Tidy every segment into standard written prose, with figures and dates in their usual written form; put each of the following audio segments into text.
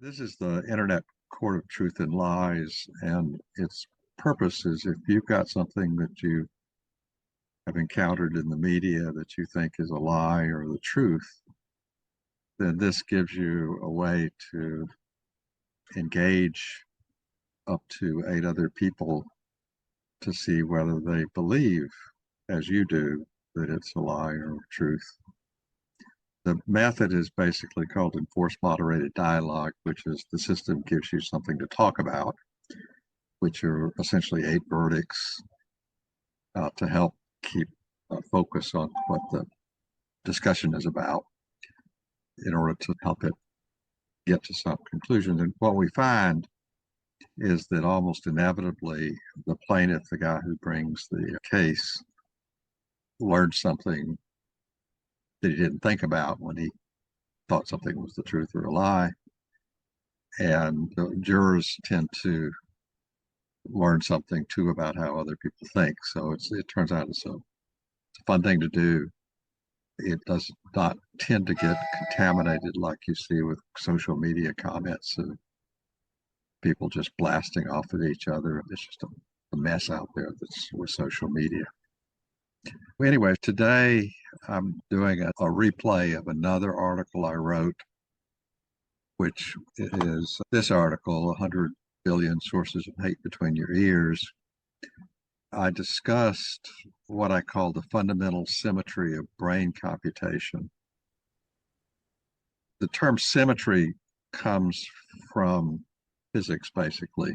This is the Internet Court of Truth and Lies, and its purpose is if you've got something that you have encountered in the media that you think is a lie or the truth, then this gives you a way to engage up to 8 other people to see whether they believe, as you do, that it's a lie or truth. The method is basically called enforced moderated dialogue, which is the system gives you something to talk about, which are essentially 8 verdicts to help keep focus on what the discussion is about in order to help it get to some conclusion. And what we find is that almost inevitably the plaintiff, the guy who brings the case, learned something that he didn't think about when he thought something was the truth or a lie. And the jurors tend to learn something too about how other people think. So it turns out it's a fun thing to do. It does not tend to get contaminated like you see with social media comments and people just blasting off at each other. It's just a mess out there that's with social media. Anyway, today I'm doing a replay of another article I wrote, which is this article, 100 Billion Sources of Hate Between Your Ears. I discussed what I call the fundamental symmetry of brain computation. The term symmetry comes from physics, basically.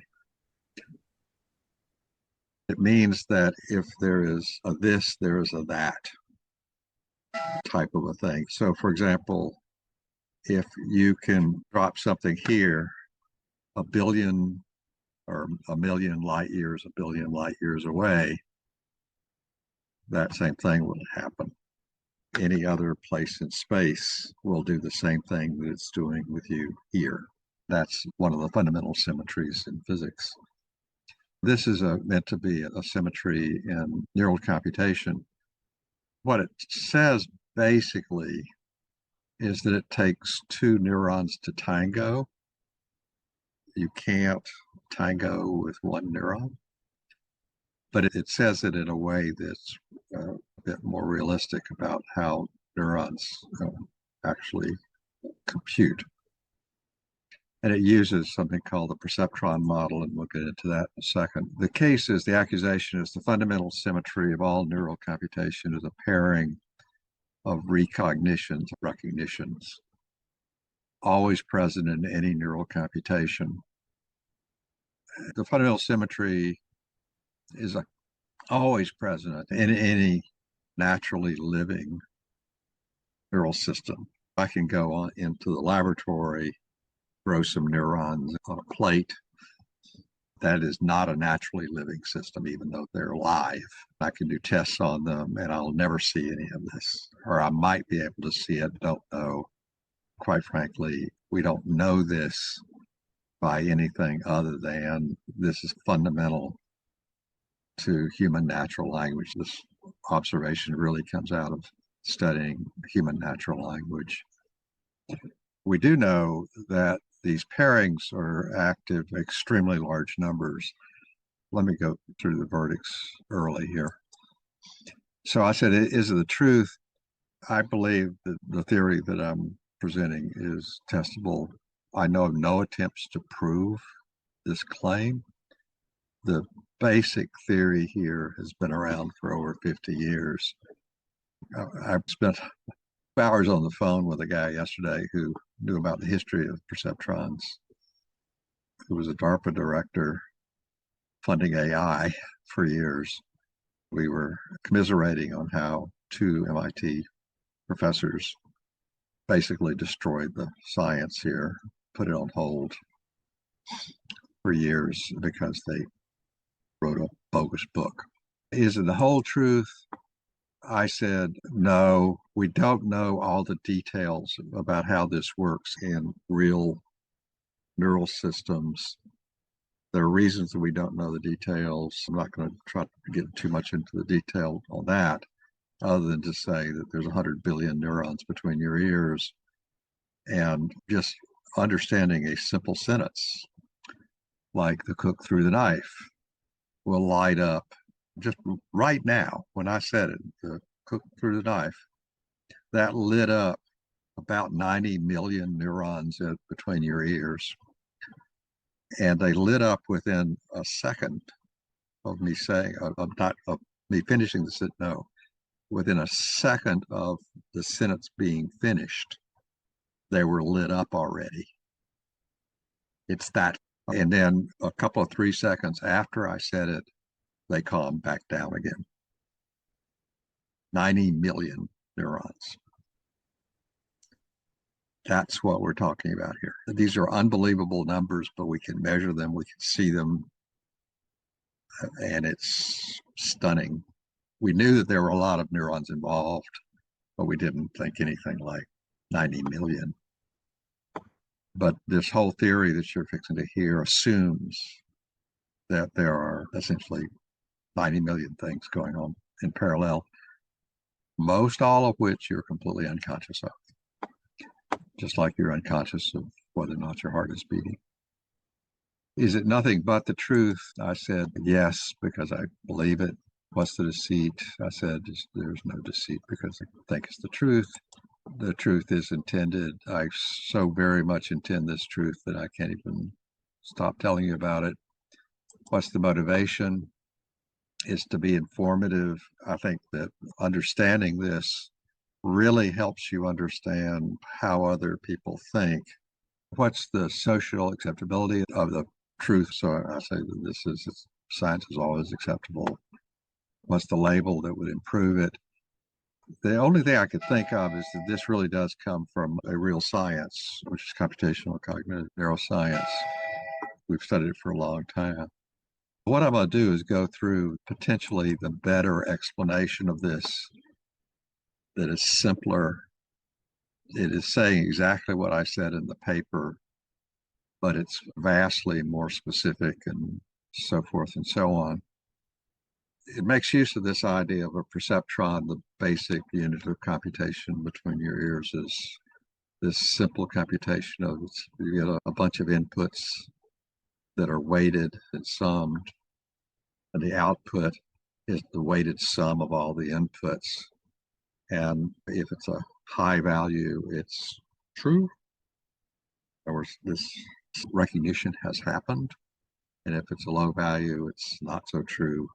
It means that if there is a this, there is a that type of a thing. So, for example, if you can drop something here, a billion or a million light years, a billion light years away, that same thing will happen. Any other place in space will do the same thing that it's doing with you here. That's one of the fundamental symmetries in physics. This is meant to be a symmetry in neural computation. What it says basically is that it takes 2 neurons to tango. You can't tango with 1 neuron, but it says it in a way that's a bit more realistic about how neurons actually compute. And it uses something called the Perceptron model, and we'll get into that in a second. The case is, the accusation is the fundamental symmetry of all neural computation is a pairing of recognitions, always present in any neural computation. The fundamental symmetry is always present in any naturally living neural system. I can go on into the laboratory, grow some neurons on a plate. That is not a naturally living system, even though they're alive. I can do tests on them and I'll never see any of this, or I might be able to see it, don't know. Quite frankly, we don't know this by anything other than this is fundamental to human natural language. This observation really comes out of studying human natural language. We do know that these pairings are active in extremely large numbers. Let me go through the verdicts early here. So I said, is it the truth? I believe that the theory that I'm presenting is testable. I know of no attempts to prove this claim. The basic theory here has been around for over 50 years. I've spent hours on the phone with a guy yesterday who knew about the history of perceptrons, who was a DARPA director funding AI for years. We were commiserating on how 2 MIT professors basically destroyed the science here, put it on hold for years because they wrote a bogus book. Is it the whole truth? I said, no, we don't know all the details about how this works in real neural systems. There are reasons that we don't know the details. I'm not going to try to get too much into the detail on that, other than to say that there's 100 billion neurons between your ears. And just understanding a simple sentence, like the cook threw the knife, will light up just right now. When I said it, the cook threw the knife, that lit up about 90 million neurons between your ears. And they lit up within a second of me saying, of me finishing the sentence, no, within a second of the sentence being finished, they were lit up already. It's that. And then a couple of 3 seconds after I said it, they calmed back down again. 90 million neurons. That's what we're talking about here. These are unbelievable numbers, but we can measure them, we can see them, and it's stunning. We knew that there were a lot of neurons involved, but we didn't think anything like 90 million. But this whole theory that you're fixing to hear assumes that there are essentially 90 million things going on in parallel, most all of which you're completely unconscious of, just like you're unconscious of whether or not your heart is beating. Is it nothing but the truth? I said, yes, because I believe it. What's the deceit? I said, there's no deceit because I think it's the truth. The truth is intended. I so very much intend this truth that I can't even stop telling you about it. What's the motivation? Is to be informative. I think that understanding this really helps you understand how other people think. What's the social acceptability of the truth? So I say that science is always acceptable. What's the label that would improve it? The only thing I could think of is that this really does come from a real science, which is computational cognitive neuroscience. We've studied it for a long time. What I'm going to do is go through potentially the better explanation of this that is simpler. It is saying exactly what I said in the paper, but it's vastly more specific and so forth and so on. It makes use of this idea of a perceptron. The basic unit of computation between your ears is this simple computation of you get a bunch of inputs that are weighted and summed, and the output is the weighted sum of all the inputs. And if it's a high value, it's true. In other words, this recognition has happened. And if it's a low value, it's not so true.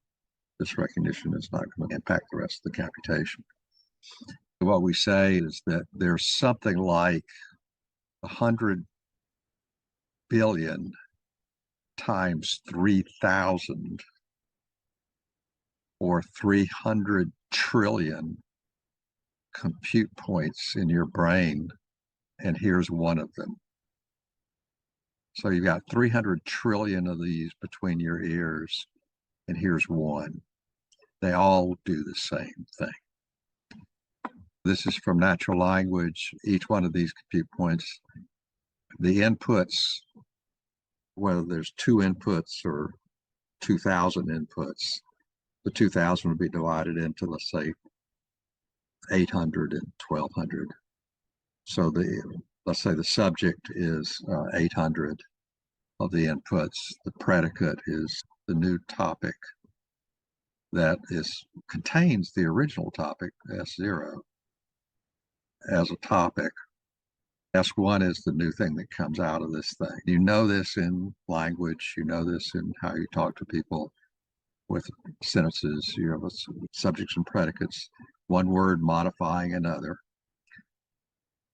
This recognition is not going to impact the rest of the computation. What we say is that there's something like 100 billion times 3,000 or 300 trillion compute points in your brain, and here's one of them. So you've got 300 trillion of these between your ears, and here's one. They all do the same thing. This is from natural language. Each one of these compute points, the inputs, whether there's 2 inputs or 2,000 inputs, the 2,000 would be divided into, let's say, 800 and 1,200. So let's say the subject is 800 of the inputs. The predicate is the new topic that contains the original topic, S0, as a topic. S1 is the new thing that comes out of this thing. You know this in language. You know this in how you talk to people with sentences. You have subjects and predicates, one word modifying another.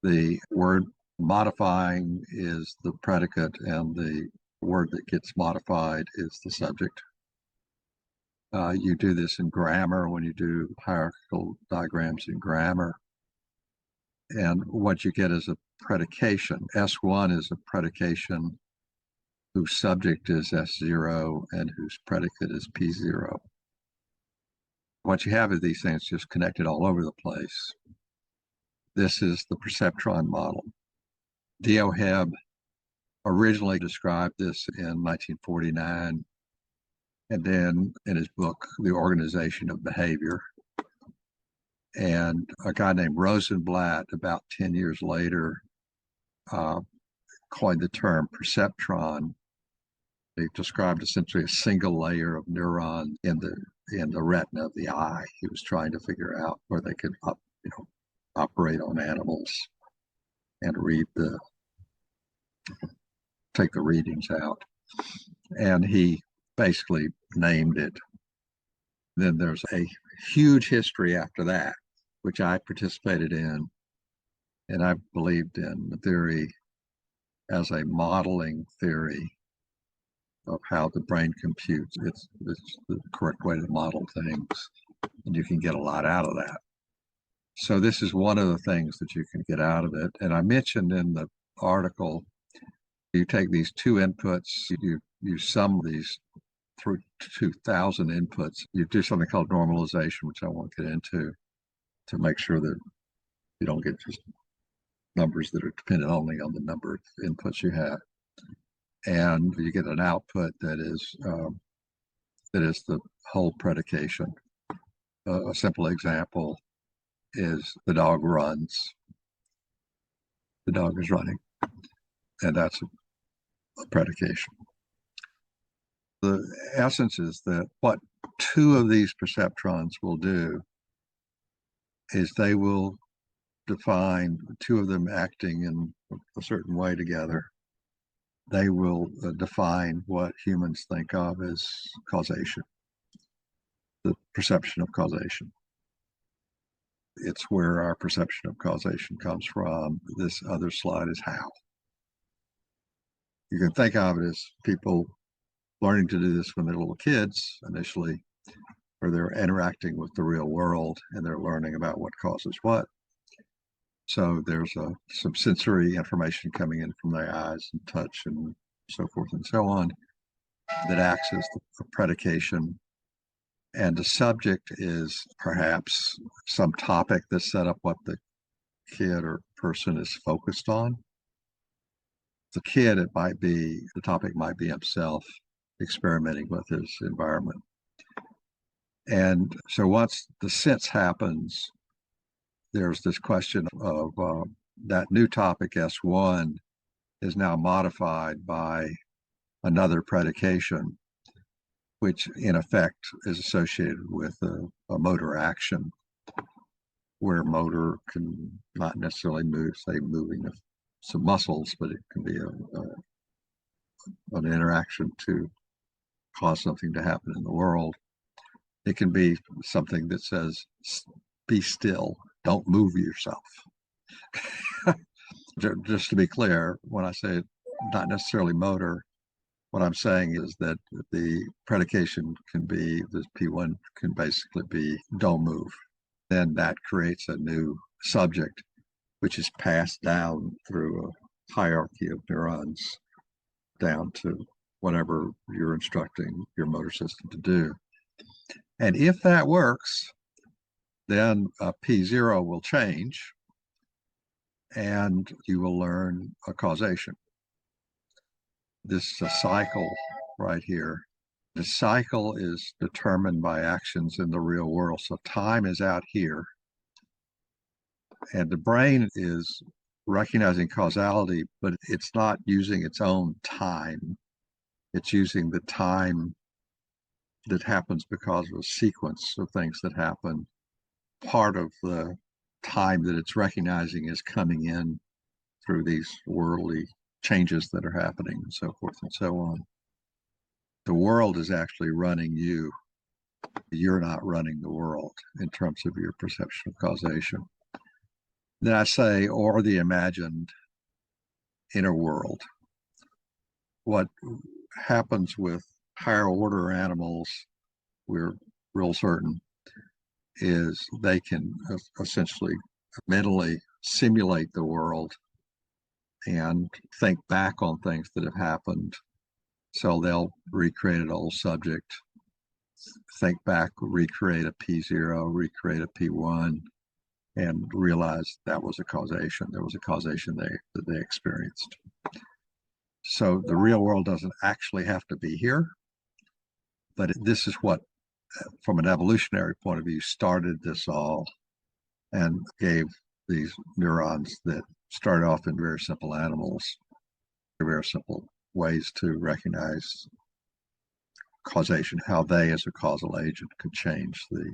The word modifying is the predicate, and the word that gets modified is the subject. You do this in grammar when you do hierarchical diagrams in grammar. And what you get is a predication. S1 is a predication whose subject is S0 and whose predicate is P0. What you have is these things just connected all over the place. This is the perceptron model. D.O. Hebb originally described this in 1949, and then in his book, The Organization of Behavior. And a guy named Rosenblatt, about 10 years later, coined the term perceptron. They described essentially a single layer of neurons in the retina of the eye. He was trying to figure out where they could operate on animals and take the readings out. And he basically named it. Then there's a huge history after that, which I participated in, and I believed in the theory as a modeling theory of how the brain computes. It's the correct way to model things, and you can get a lot out of that. So this is one of the things that you can get out of it. And I mentioned in the article, you take these two inputs, you sum these through 2,000 inputs. You do something called normalization, which I won't get into, to make sure that you don't get just numbers that are dependent only on the number of inputs you have. And you get an output that is the whole predication. A simple example is the dog runs. The dog is running, and that's a predication. The essence is that what two of these perceptrons will do is they will define, two of them acting in a certain way together, they will define what humans think of as causation, the perception of causation. It's where our perception of causation comes from. This other slide is how. You can think of it as people learning to do this when they're little kids initially, where they're interacting with the real world and they're learning about what causes what. So there's some sensory information coming in from their eyes and touch and so forth and so on that acts as the predication. And the subject is perhaps some topic that set up what the kid or person is focused on. The kid, the topic might be himself experimenting with his environment. And so once the sense happens, there's this question of that new topic S1 is now modified by another predication, which in effect is associated with a motor action, where motor can not necessarily move, say, moving some muscles, but it can be an interaction to cause something to happen in the world. It can be something that says, be still, don't move yourself. Just to be clear, when I say not necessarily motor, what I'm saying is that the predication can be, this P1 can basically be, don't move. Then that creates a new subject, which is passed down through a hierarchy of neurons down to whatever you're instructing your motor system to do. And if that works, then P0 will change and you will learn a causation. This is a cycle right here. The cycle is determined by actions in the real world. So time is out here. And the brain is recognizing causality, but it's not using its own time. It's using the time that happens because of a sequence of things that happen. Part of the time that it's recognizing is coming in through these worldly changes that are happening and so forth and so on. The world is actually running you. You're not running the world in terms of your perception of causation. Then I say, or the imagined inner world. What happens with higher order animals, we're real certain, is they can essentially mentally simulate the world and think back on things that have happened. So they'll recreate an old subject, think back, recreate a P0, recreate a P1, and realize that was a causation. There was a causation that they experienced. So the real world doesn't actually have to be here, but this is what, from an evolutionary point of view, started this all and gave these neurons that started off in very simple animals very simple ways to recognize causation, how they as a causal agent could change the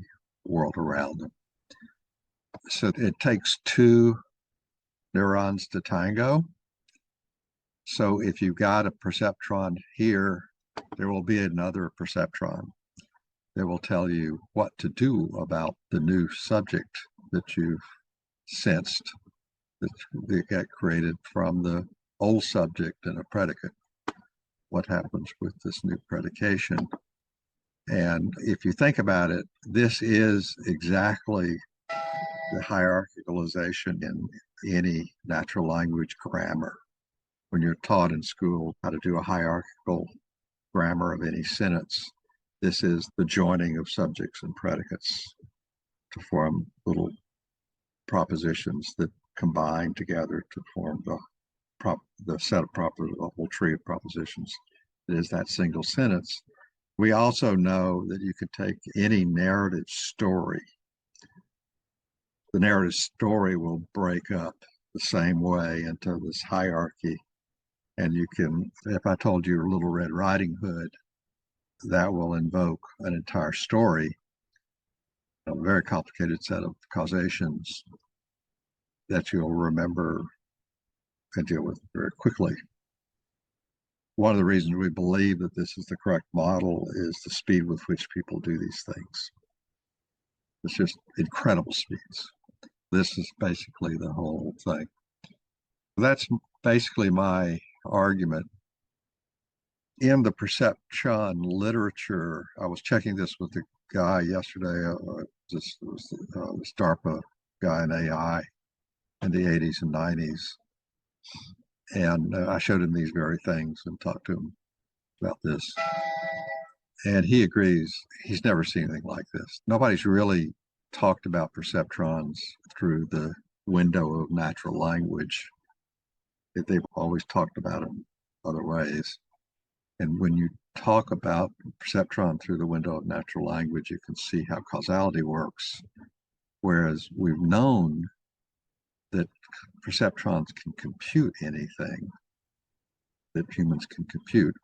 world around them. So it takes two neurons to tango. So if you've got a perceptron here, there will be another perceptron that will tell you what to do about the new subject that you've sensed that got created from the old subject and a predicate. What happens with this new predication? And if you think about it, this is exactly the hierarchicalization in any natural language grammar. When you're taught in school how to do a hierarchical grammar of any sentence, this is the joining of subjects and predicates to form little propositions that combine together to form the set of the whole tree of propositions. It is that single sentence. We also know that you could take any narrative story. The narrative story will break up the same way into this hierarchy. And you can, if I told you Little Red Riding Hood, that will invoke an entire story, a very complicated set of causations that you'll remember and deal with very quickly. One of the reasons we believe that this is the correct model is the speed with which people do these things. It's just incredible speeds. This is basically the whole thing. That's basically my argument. In the Perceptron literature, I was checking this with a guy yesterday, this DARPA guy in AI in the 80s and 90s. And I showed him these very things and talked to him about this. And he agrees. He's never seen anything like this. Nobody's really talked about perceptrons through the window of natural language. They've always talked about them other ways. And when you talk about perceptron through the window of natural language, you can see how causality works. Whereas we've known that perceptrons can compute anything that humans can compute.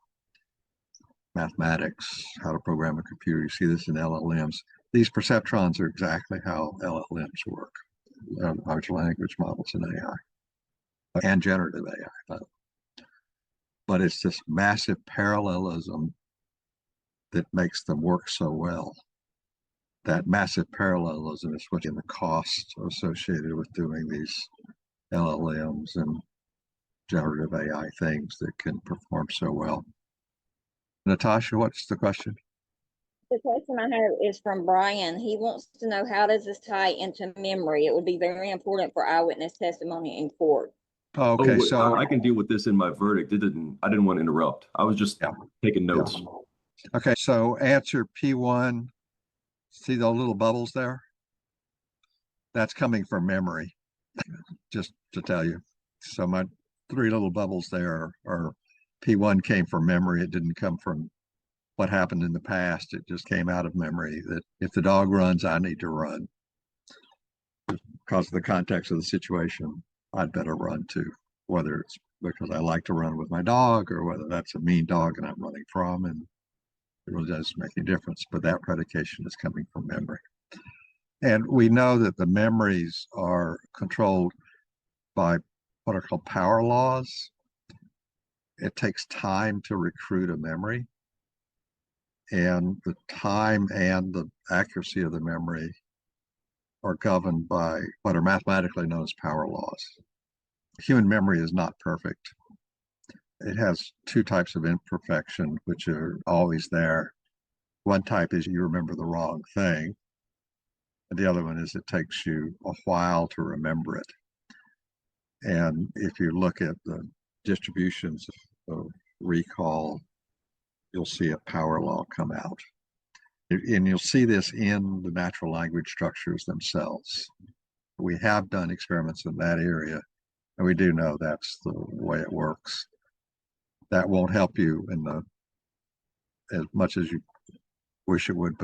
Mathematics, how to program a computer. You see this in LLMs. These perceptrons are exactly how LLMs work, large language models in AI, and generative AI. But it's this massive parallelism that makes them work so well. That massive parallelism is what's in the cost associated with doing these LLMs and generative AI things that can perform so well. Natasha, what's the question? The question I have is from Brian. He wants to know, how does this tie into memory? It would be very important for eyewitness testimony in court. Okay, so I can deal with this in my verdict. I didn't want to interrupt. I was just taking notes. Yeah. Okay, so answer P1. See those little bubbles there? That's coming from memory, just to tell you. So my three little bubbles there are P1 came from memory. It didn't come from what happened in the past. It just came out of memory that if the dog runs, I need to run. Because of the context of the situation, I'd better run too, whether it's because I like to run with my dog or whether that's a mean dog and I'm running from, and it really doesn't make any difference. But that predication is coming from memory. And we know that the memories are controlled by what are called power laws. It takes time to recruit a memory. And the time and the accuracy of the memory are governed by what are mathematically known as power laws. Human memory is not perfect. It has two types of imperfection, which are always there. One type is you remember the wrong thing. And the other one is it takes you a while to remember it. And if you look at the distributions of recall, you'll see a power law come out. And you'll see this in the natural language structures themselves. We have done experiments in that area, and we do know that's the way it works. That won't help you in the as much as you wish it would,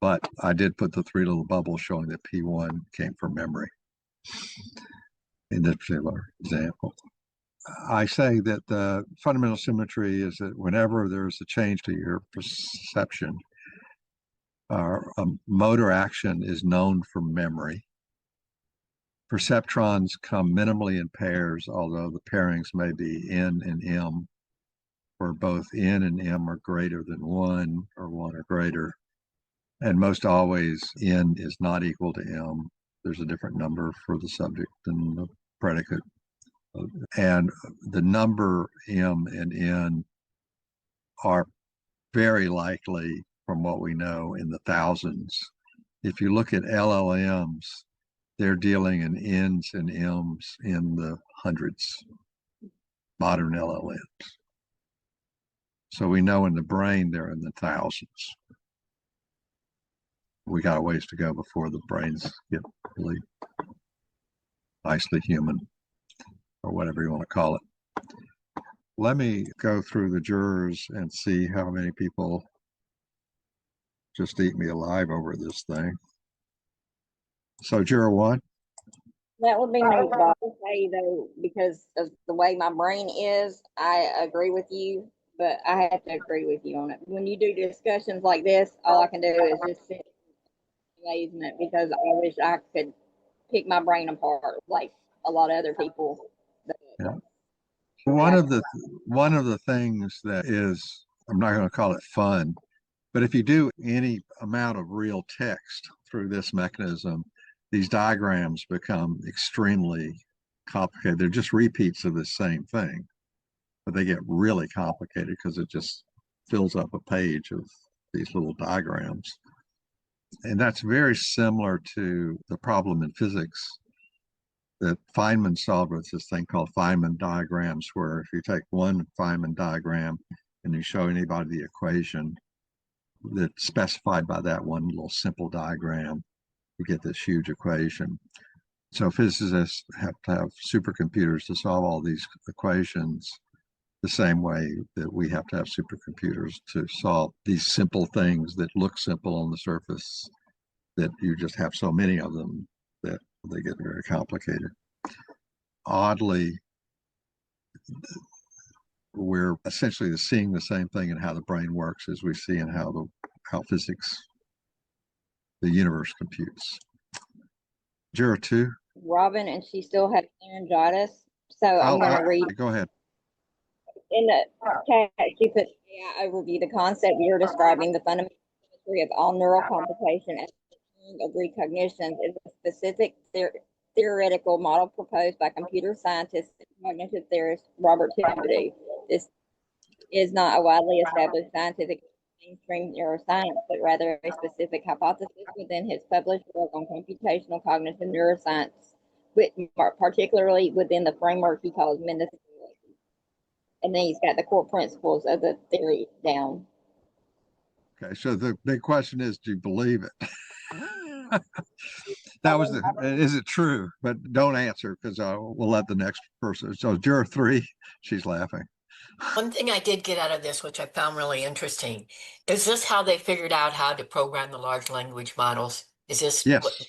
but I did put the three little bubbles showing that P1 came from memory in this particular example. I say that the fundamental symmetry is that whenever there's a change to your perception, a motor action is known from memory. Perceptrons come minimally in pairs, although the pairings may be N and M, where both N and M are greater than 1 or 1 or greater. And most always N is not equal to M. There's a different number for the subject and the predicate. And the number M and N are very likely, from what we know, in the thousands. If you look at LLMs, they're dealing in N's and M's in the hundreds, modern LLMs. So we know in the brain, they're in the thousands. We got a ways to go before the brains get really nicely human, or whatever you want to call it. Let me go through the jurors and see how many people just eat me alive over this thing. So juror 1? That would be me, but I will say though, because of the way my brain is, I agree with you, but I have to agree with you on it. When you do discussions like this, all I can do is just sit in amazement because I wish I could pick my brain apart like a lot of other people. Yeah. One of the things that is, I'm not going to call it fun, but if you do any amount of real text through this mechanism, these diagrams become extremely complicated. They're just repeats of the same thing, but they get really complicated because it just fills up a page of these little diagrams. And that's very similar to the problem in physics that Feynman solved with this thing called Feynman diagrams, where if you take one Feynman diagram and you show anybody the equation that's specified by that one little simple diagram, you get this huge equation. So physicists have to have supercomputers to solve all these equations the same way that we have to have supercomputers to solve these simple things that look simple on the surface, that you just have so many of them that they get very complicated. Oddly, we're essentially seeing the same thing in how the brain works as we see in how physics, the universe computes. Juror 2? Robin, and she still had laryngitis, so I'm going to read. Go ahead. In the text, you put AI overview. The concept you're describing, the fundamental history of all neural computation and of recognitions, is a specific theoretical model proposed by computer scientist and cognitive theorist Robert Thibodeau. This is not a widely established scientific mainstream neuroscience, but rather a specific hypothesis within his published work on computational cognitive neuroscience, particularly within the framework he calls Mendaciology. And then he's got the core principles of the theory down. Okay, so the big question is, do you believe it? That was is it true? But don't answer because we'll let the next person. So juror 3, she's laughing. One thing I did get out of this, which I found really interesting, is this how they figured out how to program the large language models? Is this? Yes.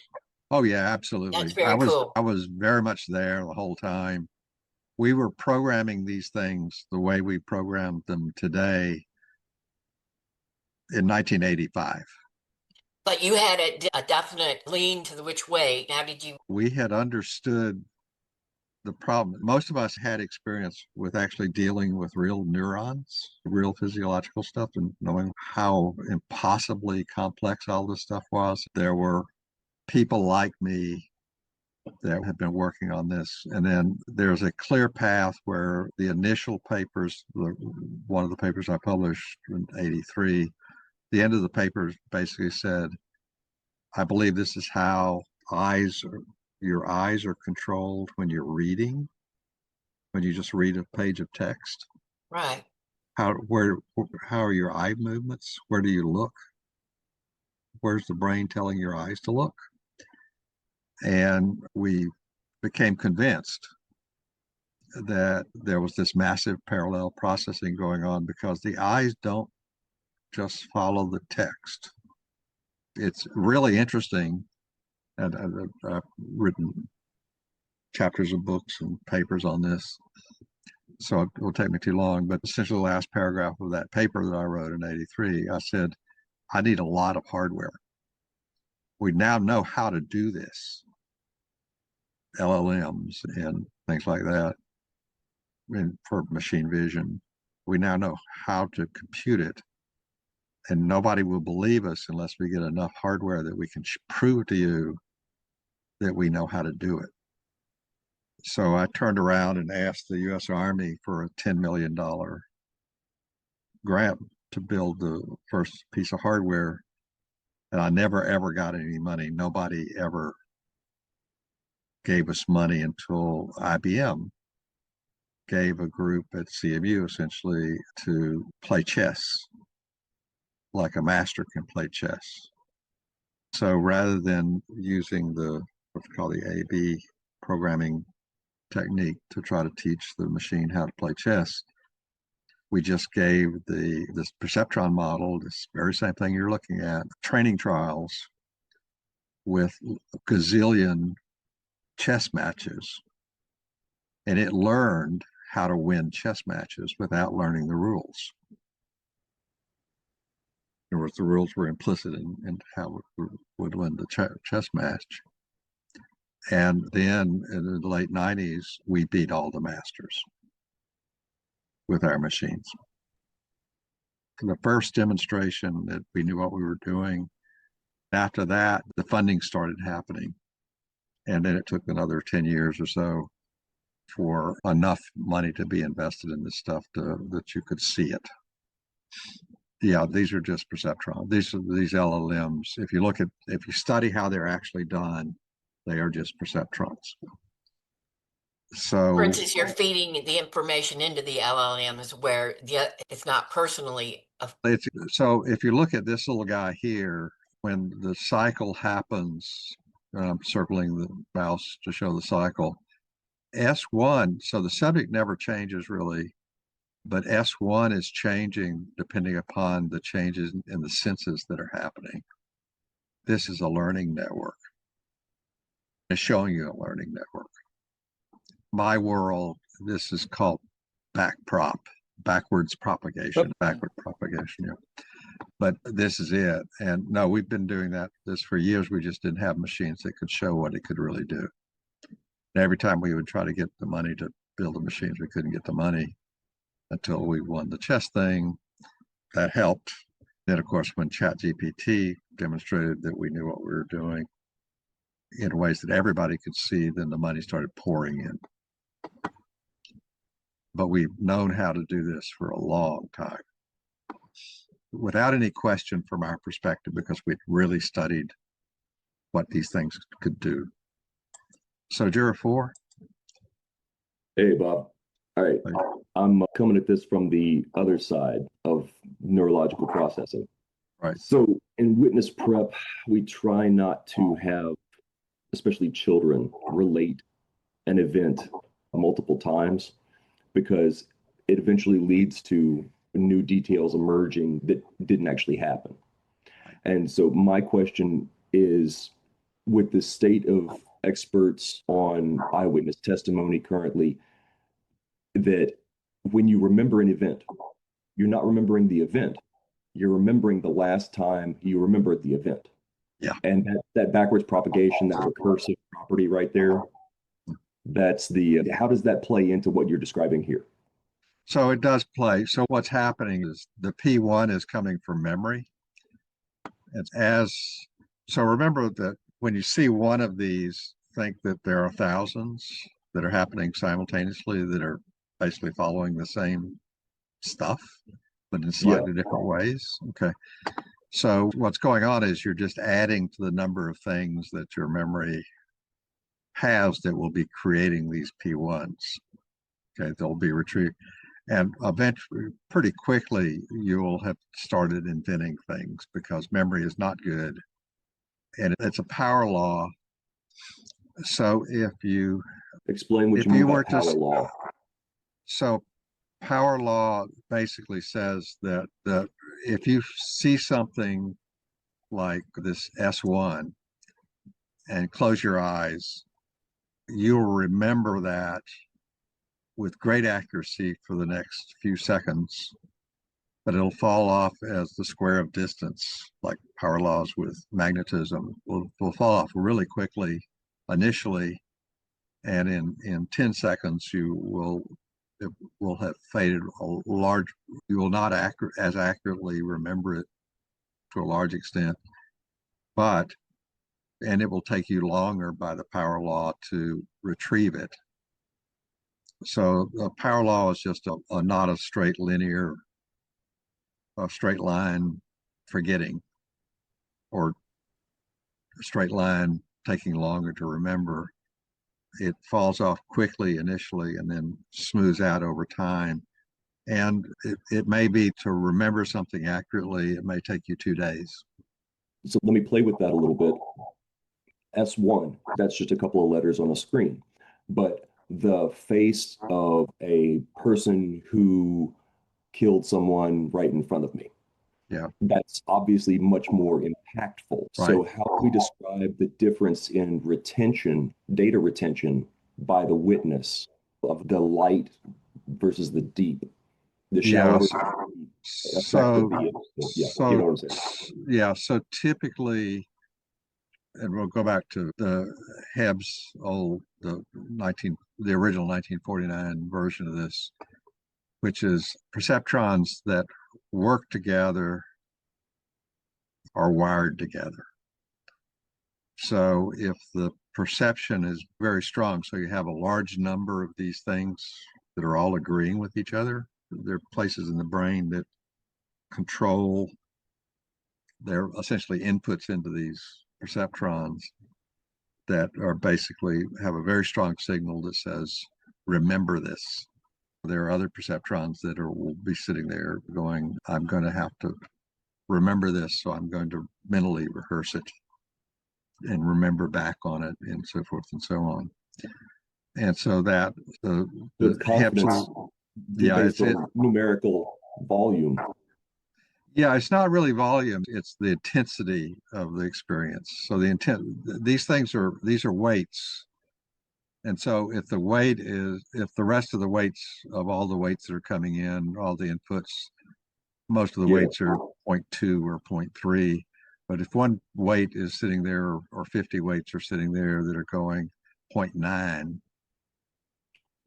Oh yeah, absolutely. That's very cool. I was very much there the whole time. We were programming these things the way we programmed them today in 1985. But you had a definite lean to the which way. How did you? We had understood the problem. Most of us had experience with actually dealing with real neurons, real physiological stuff, and knowing how impossibly complex all this stuff was. There were people like me that have been working on this. And then there's a clear path where the initial papers, one of the papers I published in 83, the end of the paper basically said, I believe this is how your eyes are controlled when you're reading, when you just read a page of text. Right. How are your eye movements? Where do you look? Where's the brain telling your eyes to look? And we became convinced that there was this massive parallel processing going on because the eyes don't just follow the text. It's really interesting, and I've written chapters of books and papers on this. so it will take me too long, but essentially the last paragraph of that paper that I wrote in 83, I said, I need a lot of hardware. We now know how to do this, LLMs and things like that, and for machine vision. We now know how to compute it, and nobody will believe us unless we get enough hardware that we can prove to you that we know how to do it. So I turned around and asked the U.S. Army for a $10 million grant to build the first piece of hardware. And I never, ever got any money. Nobody ever gave us money until IBM gave a group at CMU essentially to play chess, like a master can play chess. So rather than using the what's called the AB programming technique to try to teach the machine how to play chess, we just gave this perceptron model, this very same thing you're looking at, training trials with a gazillion chess matches. And it learned how to win chess matches without learning the rules. In other words, the rules were implicit in how it would win the chess match. And then in the late 90s, we beat all the masters with our machines. For the first demonstration that we knew what we were doing, after that, the funding started happening. And then it took another 10 years or so for enough money to be invested in this stuff that you could see it. Yeah, these are just perceptron. These LLMs. If you study how they're actually done, they are just perceptrons. So, for instance, you're feeding the information into the LLMs where it's not personally. So if you look at this little guy here, when the cycle happens, I'm circling the mouse to show the cycle. S1, so the subject never changes really, but S1 is changing depending upon the changes in the senses that are happening. This is a learning network. It's showing you a learning network. My world, this is called backwards propagation, backward propagation. Yeah. But this is it. And no, we've been doing this for years. We just didn't have machines that could show what it could really do. And every time we would try to get the money to build the machines, we couldn't get the money until we won the chess thing. That helped. Then, of course, when ChatGPT demonstrated that we knew what we were doing in ways that everybody could see, then the money started pouring in. But we've known how to do this for a long time without any question from our perspective, because we'd really studied what these things could do. So, Juror 4? Hey, Bob. All right. I'm coming at this from the other side of neurological processing. Right. So in witness prep, we try not to have, especially children, relate an event multiple times, because it eventually leads to new details emerging that didn't actually happen. And so my question is, with the state of experts on eyewitness testimony currently, that when you remember an event, you're not remembering the event, you're remembering the last time you remembered the event. Yeah. And that backwards propagation, that recursive property right there, that's how does that play into what you're describing here? So it does play. So what's happening is the P1 is coming from memory. So remember that when you see one of these, think that there are thousands that are happening simultaneously that are basically following the same stuff, but in slightly different ways. Okay. So what's going on is you're just adding to the number of things that your memory has that will be creating these P1s. Okay, they'll be retrieved. And eventually, pretty quickly, you will have started inventing things because memory is not good. And it's a power law. So if you explain what you mean by power law. So power law basically says that if you see something like this S1 and close your eyes, you'll remember that with great accuracy for the next few seconds, but it'll fall off as the square of distance, like power laws with magnetism will fall off really quickly initially, and in 10 seconds it will have faded a large. You will not as accurately remember it to a large extent, and it will take you longer by the power law to retrieve it. So the power law is just not a straight linear, a straight line forgetting, or a straight line taking longer to remember. It falls off quickly initially and then smooths out over time. And it may be, to remember something accurately, it may take you 2 days. So let me play with that a little bit. S1, that's just a couple of letters on a screen. But the face of a person who killed someone right in front of me, yeah, that's obviously much more impactful. Right. So how do we describe the difference in retention, data retention by the witness of the light versus the deep, the shallow versus the deep effect of the you know what I'm saying? So typically, and we'll go back to the Hebb's the original 1949 version of this, which is perceptrons that work together are wired together. So if the perception is very strong, so you have a large number of these things that are all agreeing with each other, there are places in the brain that control, they're essentially inputs into these perceptrons that are basically have a very strong signal that says, remember this. There are other perceptrons that will be sitting there going, I'm going to have to remember this, so I'm going to mentally rehearse it and remember back on it, and so forth and so on. And so that the confidence, it's numerical volume. Yeah, it's not really volume, it's the intensity of the experience. So these are weights. And so if the rest of the weights of all the weights that are coming in, all the inputs, most of the weights are 0.2 or 0.3. But if one weight is sitting there, or 50 weights are sitting there that are going 0.9,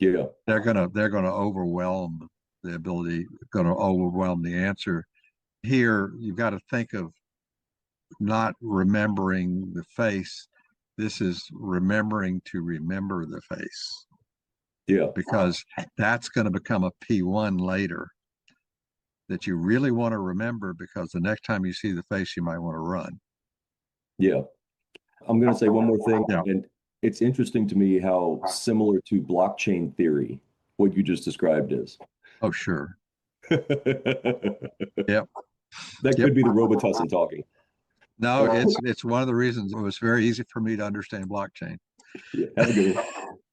they're gonna overwhelm the answer. Here, you've got to think of not remembering the face. This is remembering to remember the face. Yeah. Because that's going to become a P1 later that you really want to remember, because the next time you see the face, you might want to run. Yeah. I'm going to say one more thing. Yeah. And it's interesting to me how similar to blockchain theory, what you just described is. Oh, sure. Yep. That could be the Robitussin talking. No, it's one of the reasons it was very easy for me to understand blockchain. Yeah, have a good one.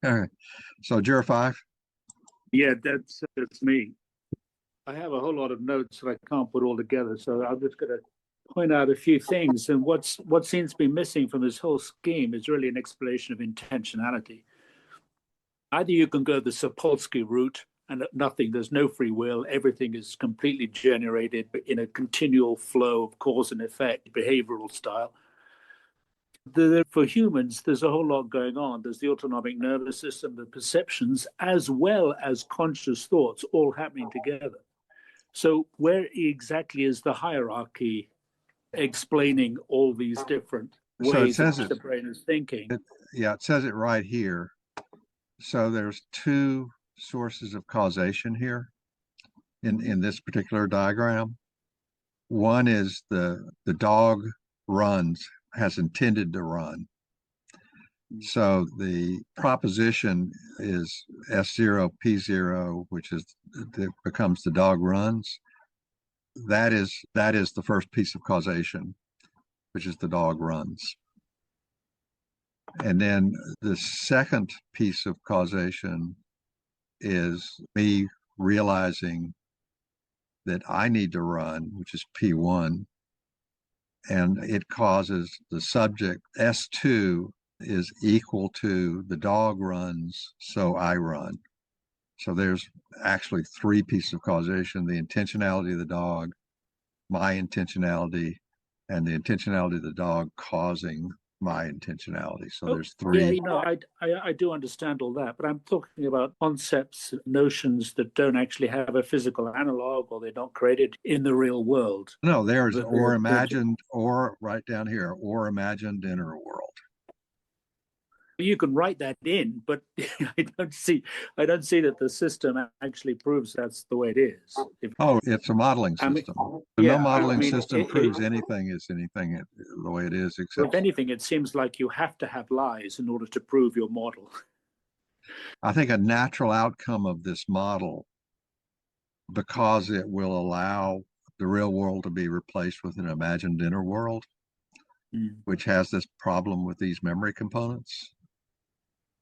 All right. So Jura 5? Yeah, that's me. I have a whole lot of notes that I can't put all together, so I'm just going to point out a few things. And what seems to be missing from this whole scheme is really an explanation of intentionality. Either you can go the Sapolsky route, and nothing, there's no free will, everything is completely generated in a continual flow of cause and effect, behavioral style. For humans, there's a whole lot going on. There's the autonomic nervous system, the perceptions, as well as conscious thoughts, all happening together. So where exactly is the hierarchy explaining all these different ways in which the brain is thinking? It says it right here. So there's two sources of causation here in this particular diagram. One is the dog has intended to run. So the proposition is S0 P0, which becomes the dog runs. That is the first piece of causation, which is the dog runs. And then the second piece of causation is me realizing that I need to run, which is P1, and it causes the subject. S2 is equal to the dog runs, so I run. So there's actually three pieces of causation: the intentionality of the dog, my intentionality, and the intentionality of the dog causing my intentionality. So there's Yeah, three. I do understand all that, but I'm talking about concepts, notions that don't actually have a physical analog, or they're not created in the real world. No, there's But or imagined, or right down here, or imagined inner world. you can write that in, but I don't see that the system actually proves that's the way it is. Oh, it's a modeling I mean, system. So yeah, no modeling I mean, system proves anything is anything the way it is, if except anything, it seems like you have to have lies in order to prove your model. I think a natural outcome of this model, because it will allow the real world to be replaced with an imagined inner world, which has this problem with these memory components,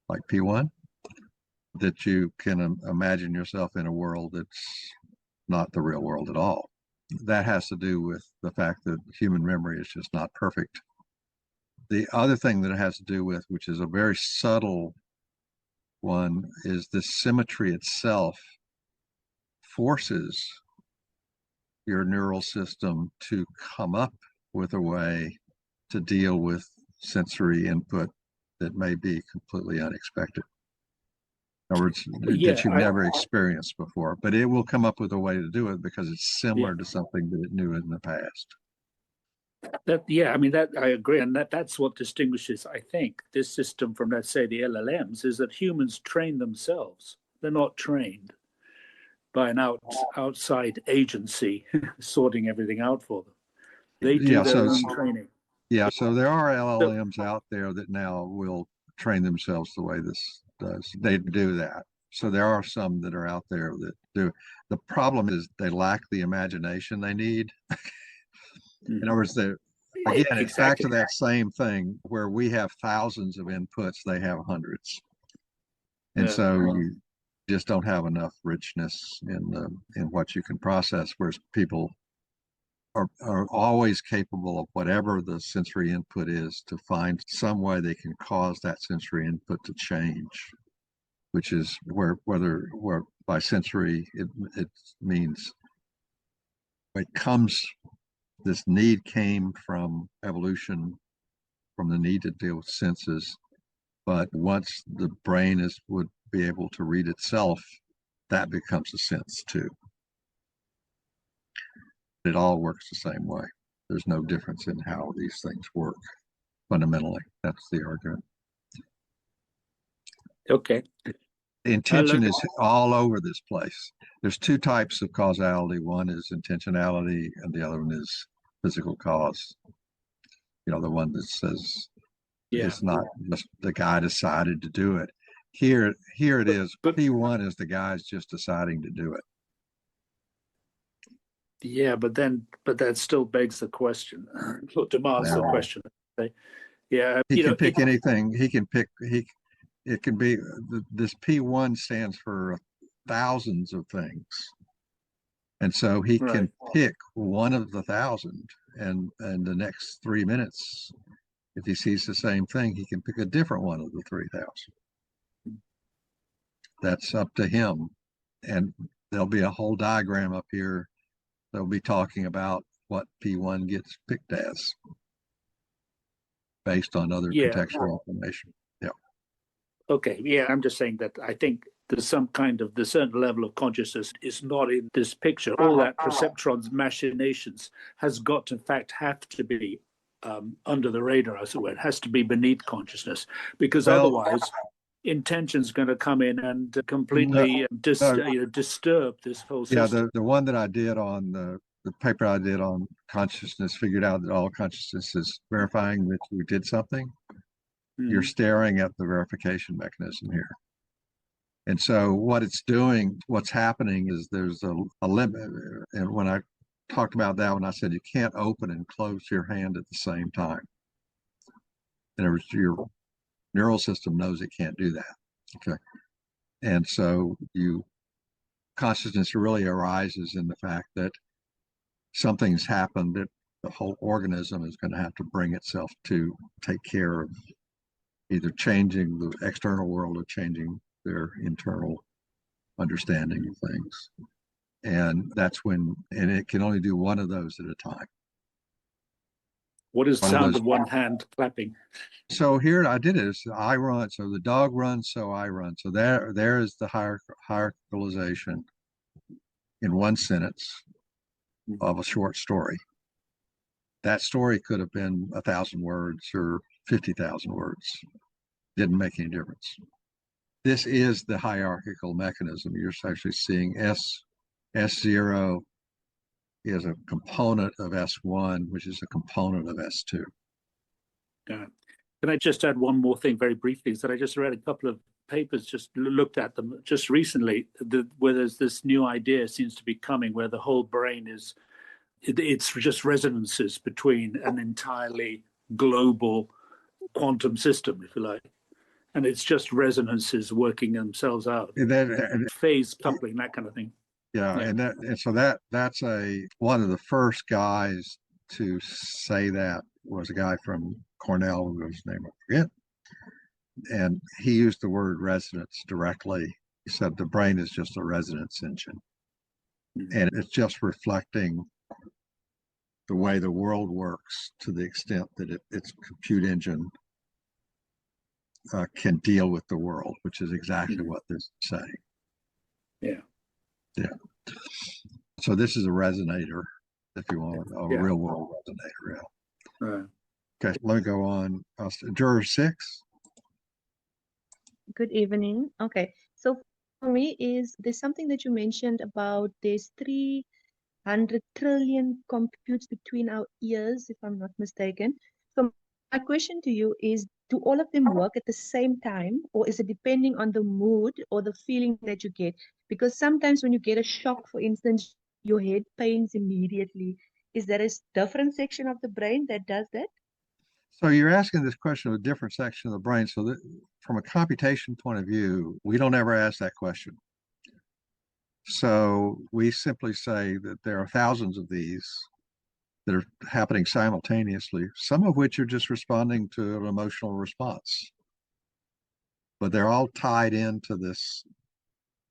like P1, that you can imagine yourself in a world that's not the real world at all. That has to do with the fact that human memory is just not perfect. The other thing that it has to do with, which is a very subtle one, is this symmetry itself forces your neural system to come up with a way to deal with sensory input that may be completely unexpected. In other words, that you've never experienced before, but it will come up with a way to do it because it's similar to something that it knew in the past. I mean, that I agree, and that's what distinguishes, I think, this system from, let's say, the LLMs, is that humans train themselves. They're not trained by an outside agency sorting everything out for them. They do their own training. Yeah, so there are LLMs out there that now will train themselves the way this does. They do that. So there are some that are out there that do. The problem is they lack the imagination they need. In other words, again, it's back to that same thing where we have thousands of inputs, they have hundreds. And so you just don't have enough richness in what you can process, whereas people are always capable of whatever the sensory input is to find some way they can cause that sensory input to change, which is where by sensory it means this need came from evolution, from the need to deal with senses, but once the brain would be able to read itself, that becomes a sense too. It all works the same way. There's no difference in how these things work fundamentally. That's the argument. Okay. The intention is all over this place. There's two types of causality. One is intentionality, and the other one is physical cause. The one that says it's not just the guy decided to do it. Here it is. P1 is the guy's just deciding to do it. Yeah, but that still begs the question, demands the question. Yeah, he can pick anything. He can pick. It can be this P1 stands for thousands of things, and so he can pick one of the 1,000, and the next 3 minutes, if he sees the same thing, he can pick a different one of the 3,000. That's up to him, and there'll be a whole diagram up here. They'll be talking about what P1 gets picked as based on other contextual information. Yeah. Okay. Yeah, I'm just saying that I think there's some kind of the certain level of consciousness is not in this picture. All that perceptron's machinations has got to, in fact, have to be under the radar, as it were. It has to be beneath consciousness, because otherwise intention's going to come in and completely disturb this whole system. Yeah, the one that I did on the paper I did on consciousness figured out that all consciousness is verifying that we did something. You're staring at the verification mechanism here. And so what's happening is there's a limit. And when I talked about that, when I said you can't open and close your hand at the same time, and your neural system knows it can't do that. Okay. And so consciousness really arises in the fact that something's happened that the whole organism is going to have to bring itself to take care of, either changing the external world or changing their internal understanding of things. And that's when, and it can only do one of those at a time. What is the One of sound those- of one hand clapping? So here I did it. It's I run. So the dog runs, so I run. So there is the hierarchicalization in one sentence of a short story. That story could have been 1,000 words or 50,000 words. Didn't make any difference. This is the hierarchical mechanism. You're actually seeing S0 is a component of S1, which is a component of S2. Can I just add one more thing very briefly? Is that I just read a couple of papers, just looked at them just recently, where there's this new idea seems to be coming, where the whole brain is, it's just resonances between an entirely global quantum system, if you like. And it's just resonances working themselves out. Phase coupling, that kind of thing. Yeah, and so that's one of the first guys to say that was a guy from Cornell, whose name I forget, and he used the word resonance directly. He said the brain is just a resonance engine, and it's just reflecting the way the world works to the extent that its compute engine can deal with the world, which is exactly what this is saying. Yeah. So this is a resonator, if you want, a real world resonator. Yeah. Right. Okay, let me go on. Juror 6. Good evening. Okay, so for me there's something that you mentioned about there's 300 trillion computes between our ears, if I'm not mistaken. So my question to you is, do all of them work at the same time, or is it depending on the mood or the feeling that you get? Because sometimes when you get a shock, for instance, your head pains immediately. Is there a different section of the brain that does that? So you're asking this question of a different section of the brain. So that from a computation point of view, we don't ever ask that question. So we simply say that there are thousands of these that are happening simultaneously, some of which are just responding to an emotional response. But they're all tied into this,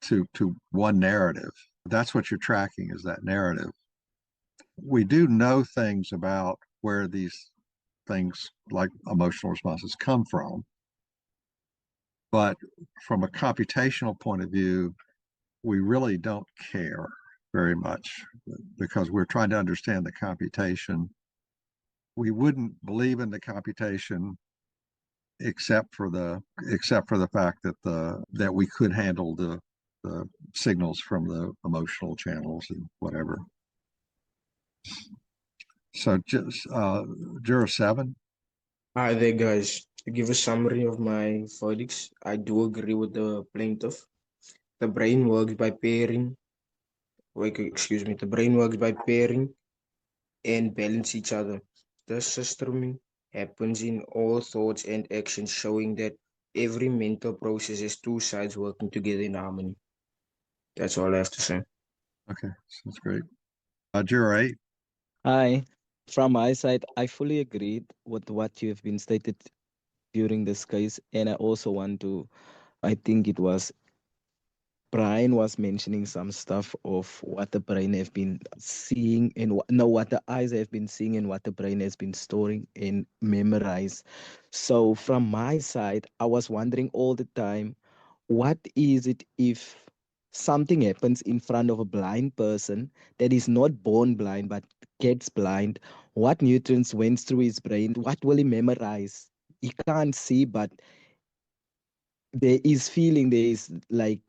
to one narrative. That's what you're tracking, is that narrative. We do know things about where these things like emotional responses come from. But from a computational point of view, we really don't care very much because we're trying to understand the computation. We wouldn't believe in the computation except for the fact that we could handle the signals from the emotional channels and whatever. So just Juror 7. Hi there, guys. To give a summary of my verdicts, I do agree with the plaintiff. The brain works by pairing. The brain works by pairing and balance each other. This system happens in all thoughts and actions, showing that every mental process has two sides working together in harmony. That's all I have to say. Okay, sounds great. Juror 8. Hi. From my side, I fully agreed with what you have been stated during this case. And I also want to, I think it was Brian was mentioning some stuff of what the brain have been seeing and what the eyes have been seeing and what the brain has been storing and memorize. So from my side, I was wondering all the time, what is it if something happens in front of a blind person that is not born blind but gets blind? What nutrients went through his brain? What will he memorize? He can't see, but there is feeling, there is like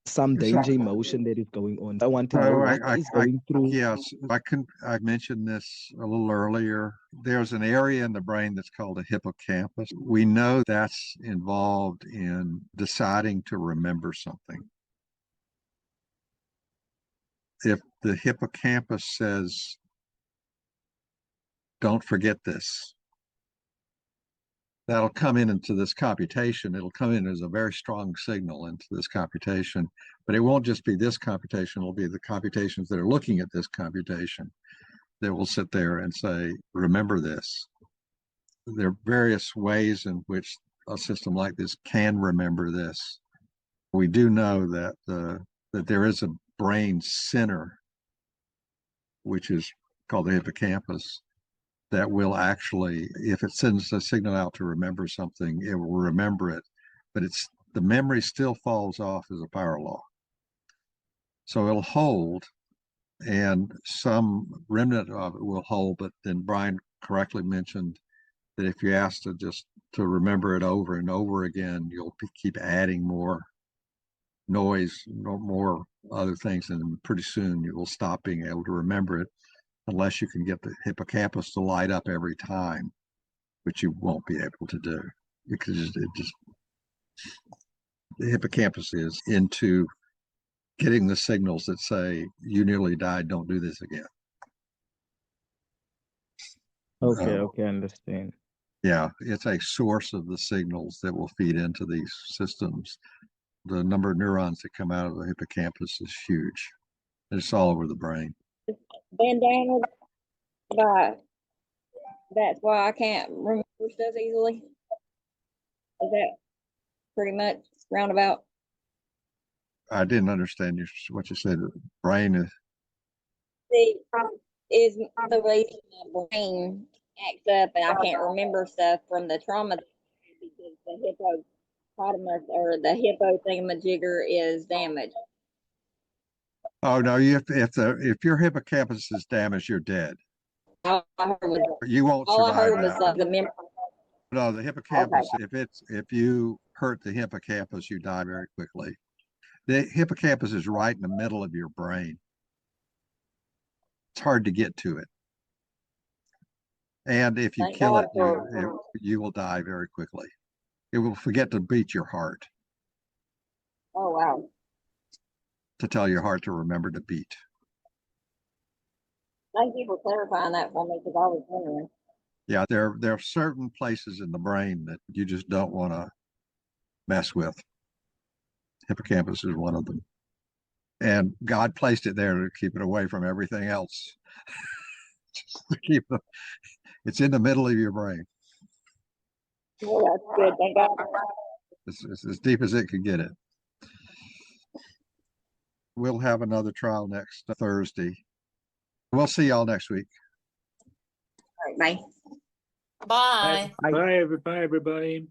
some danger emotion that is going on. I want to know what is going through. Yes, I mentioned this a little earlier. There's an area in the brain that's called a hippocampus. We know that's involved in deciding to remember something. If the hippocampus says, don't forget this, that'll come into this computation. It'll come in as a very strong signal into this computation, but it won't just be this computation. It'll be the computations that are looking at this computation that will sit there and say, remember this. There are various ways in which a system like this can remember this. We do know that the that there is a brain center, which is called the hippocampus, that will actually, if it sends a signal out to remember something, it will remember it, but the memory still falls off as a power law. So it'll hold, and some remnant of it will hold, but then Brian correctly mentioned that if you ask to remember it over and over again, you'll keep adding more noise, more other things, and pretty soon you will stop being able to remember it unless you can get the hippocampus to light up every time, which you won't be able to do because the hippocampus is into getting the signals that say you nearly died, don't do this again. Okay, understand. Yeah, it's a source of the signals that will feed into these systems. The number of neurons that come out of the hippocampus is huge. It's all over the brain. Bandana, but that's why I can't remember stuff easily. Is that pretty much roundabout? I didn't understand what you said. Brain is. Is the reason my brain acts up and I can't remember stuff from the trauma because the hippopotamus or the hippo thingamajigger is damaged. Oh no! If your hippocampus is damaged, you're dead. All I heard was, You won't all I survive heard was that. like the memory. No, the hippocampus. If you hurt the hippocampus, you die very quickly. The hippocampus is right in the middle of your brain. It's hard to get to it. And if you Thank kill God it, for- you will die very quickly. It will forget to beat your heart, Oh wow. to tell your heart to remember to beat. Thank you for clarifying that for me because I was wondering. Yeah, there are certain places in the brain that you just don't want to mess with. Hippocampus is one of them. And God placed it there to keep it away from everything else. Just to it's in the middle of your brain. Well, that's good. Thank God. It's as deep as it could get it. We'll have another trial next Thursday. We'll see y'all next week. All right, bye. Bye. Bye, everybody.